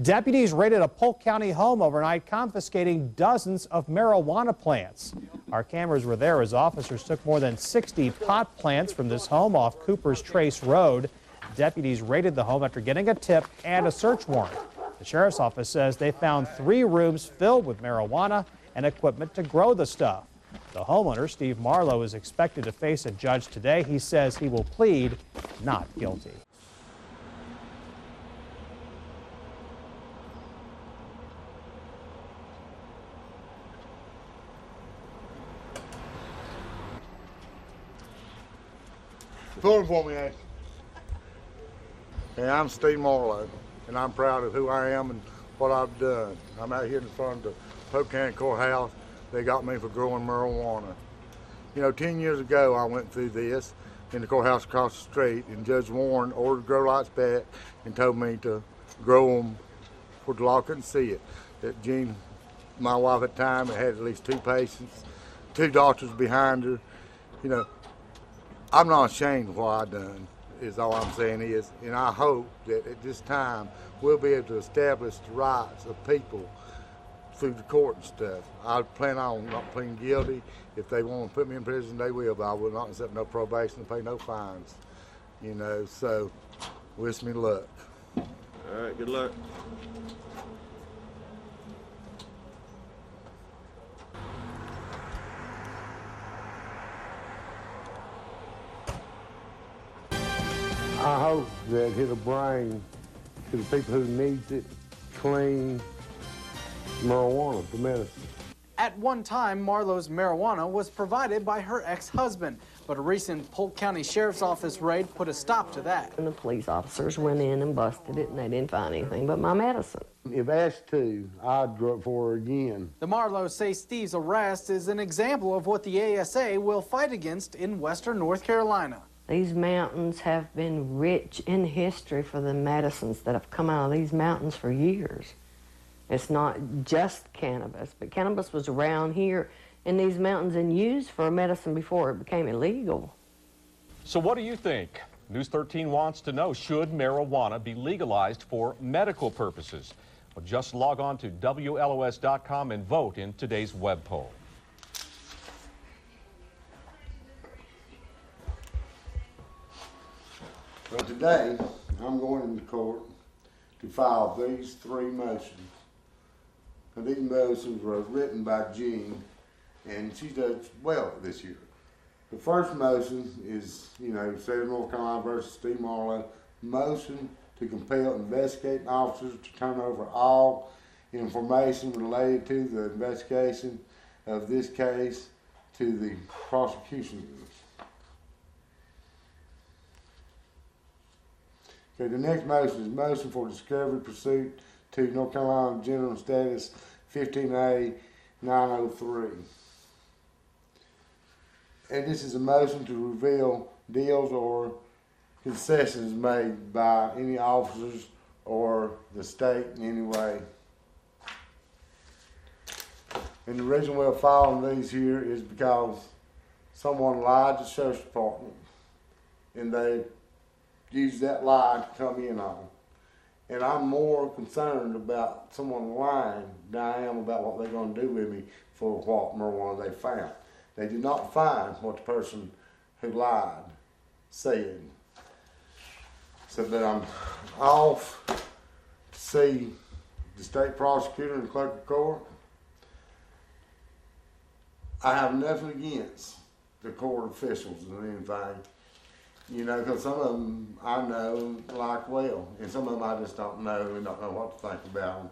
Deputies raided a Polk County home overnight, confiscating dozens of marijuana plants. Our cameras were there as officers took more than 60 pot plants from this home off Cooper's Trace Road. Deputies raided the home after getting a tip and a search warrant. The sheriff's office says they found 3 rooms filled with marijuana and equipment to grow the stuff. The homeowner, Jean Marlowe, is expected to face a judge today. He says he will plead not guilty. Pull him for me, Ash. Hey, I'm Jean Marlowe, and I'm proud of who I am and what I've done. I'm out here in front of the Polk County Courthouse. They got me for growing marijuana. You know, 10 years ago, I went through this in the courthouse across the street, and Judge Warren ordered grow lights back and told me to grow them where the law couldn't see it. That Jean, my wife at the time, had at least 2 patients, 2 doctors behind her. You know, I'm not ashamed of what I've done, is all I'm saying is, and I hope that at this time we'll be able to establish the rights of people through the court and stuff. I plan on not pleading guilty. If they want to put me in prison, they will, but I will not accept no probation and pay no fines. You know, so wish me luck. All right, good luck. I hope that it'll bring to the people who needs it clean marijuana for medicine. At one time, Marlowe's marijuana was provided by her ex-husband, but a recent Polk County Sheriff's Office raid put a stop to that. And the police officers went in and busted it, and they didn't find anything but my medicine. If asked to, I'd go for her again. The Marlowe say Steve's arrest is an example of what the ASA will fight against in western North Carolina. These mountains have been rich in history for the medicines that have come out of these mountains for years. It's not just cannabis, but cannabis was around here in these mountains and used for medicine before it became illegal. So what do you think? News 13 wants to know, should marijuana be legalized for medical purposes? Well, just log on to WLOS.com and vote in today's web poll. Well, today, I'm going into court to file these 3 motions. Now, these motions were written by Jean, and she does well this year. The first motion is, State of North Carolina versus Jean Marlowe, motion to compel investigating officers to turn over all information related to the investigation of this case to the prosecution. Okay, the next motion is motion for discovery pursuit to North Carolina General Status 15A 903. And this is a motion to reveal deals or concessions made by any officers or the state in any way. And the reason we're filing these here is because someone lied to the sheriff's department and they used that lie to come in on. And I'm more concerned about someone lying than I am about what they're going to do with me for what marijuana they found. They did not find what the person who lied said. So that I'm off to see the state prosecutor and the clerk of court. I have nothing against the court officials or anything. Because some of them I know like well, and some of them I just don't know and don't know what to think about them.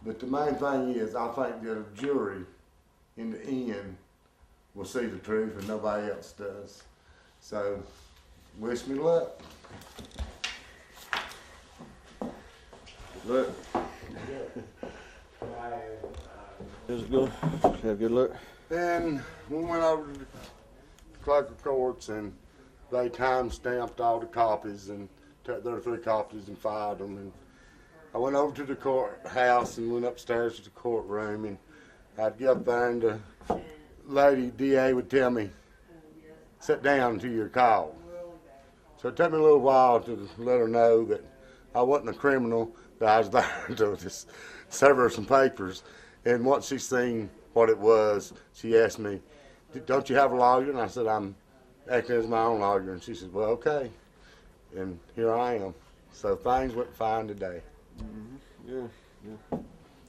But the main thing is, I think that a jury, in the end, will see the truth and nobody else does. So, wish me luck. Look. Just go. Have good luck. Then we went over to the clerk of courts and they time-stamped all the copies and took their 3 copies and filed them. And I went over to the courthouse and went upstairs to the courtroom, and I'd get up there and the lady DA would tell me, sit down to your call. So it took me a little while to let her know that I wasn't a criminal, that that I was there to just serve her some papers. And once she seen what it was, she asked me, "Don't you have a lawyer?" And I said, "I'm acting as my own lawyer." And she said, "Well, okay." And here I am. So things went fine today. Yeah.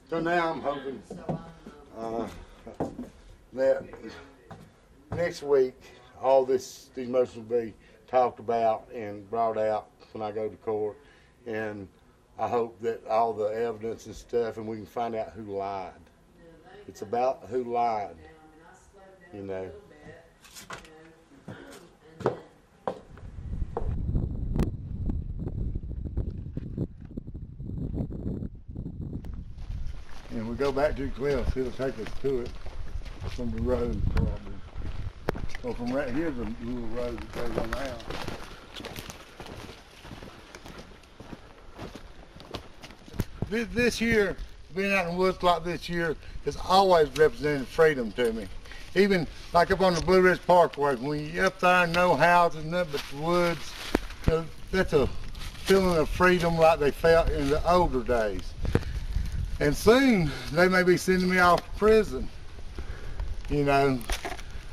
So now I'm hoping that next week all these motions will be talked about and brought out when I go to court, and I hope that all the evidence and stuff, and we can find out who lied. It's about who lied, you know. And we go back to the cliffs, it'll take us to it from the road probably. Well, from right here, the little road that goes on out. This year, being out in the woods like this year, has always represented freedom to me. Even like up on the Blue Ridge Parkway, when you're up there, no houses, nothing but the woods, you know, that's a feeling of freedom like they felt in the older days. And soon, they may be sending me off to prison, you know,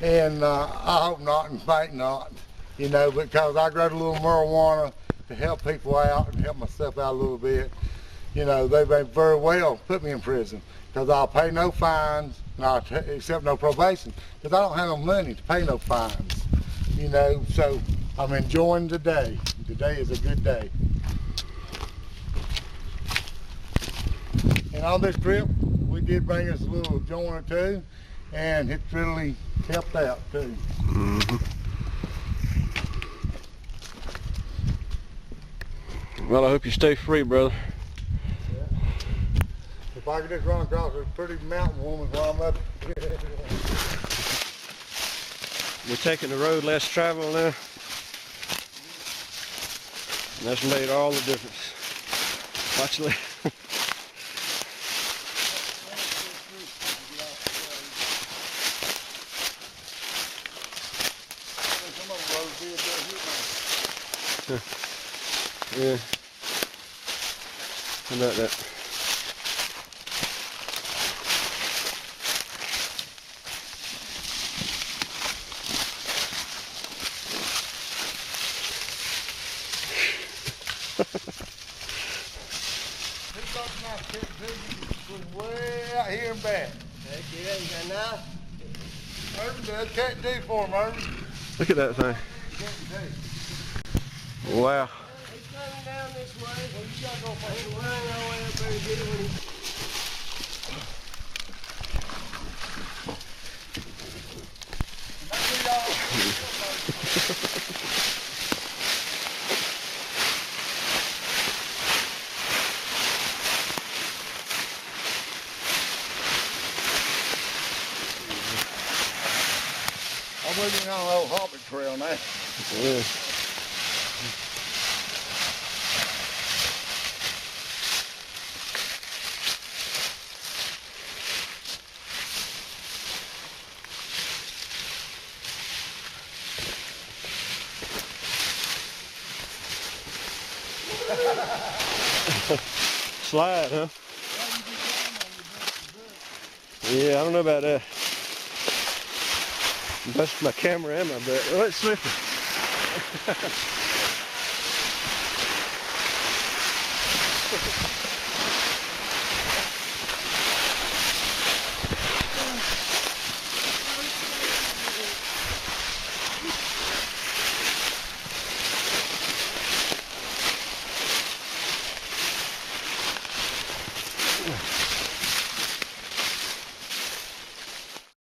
and I hope not and think not, you know, because I growed a little marijuana to help people out and help myself out a little bit. You know, they may very well put me in prison because I'll pay no fines and I'll accept no probation because I don't have no money to pay no fines, you know, so I'm enjoying the day. Today is a good day. And on this trip, we did bring us a little joint or two, and it's really helped out too. Well, I hope you stay free, brother. Yeah. If I could just run across a pretty mountain woman while I'm up here. We're taking the road less traveled now. And that's made all the difference. Watch it. Yeah. How about that? From way out here and back. Heck yeah, you got enough? Irvin does. Can't do for him, Irvin. Look at that thing. Wow. He's coming down this way. Well, you gotta go for him. Run all the way up there and get it when he... I'm moving on an old hobbit trail now. Yeah. Slide, huh? Yeah, I don't know about that. Bust my camera and my butt. Oh, it's slipping.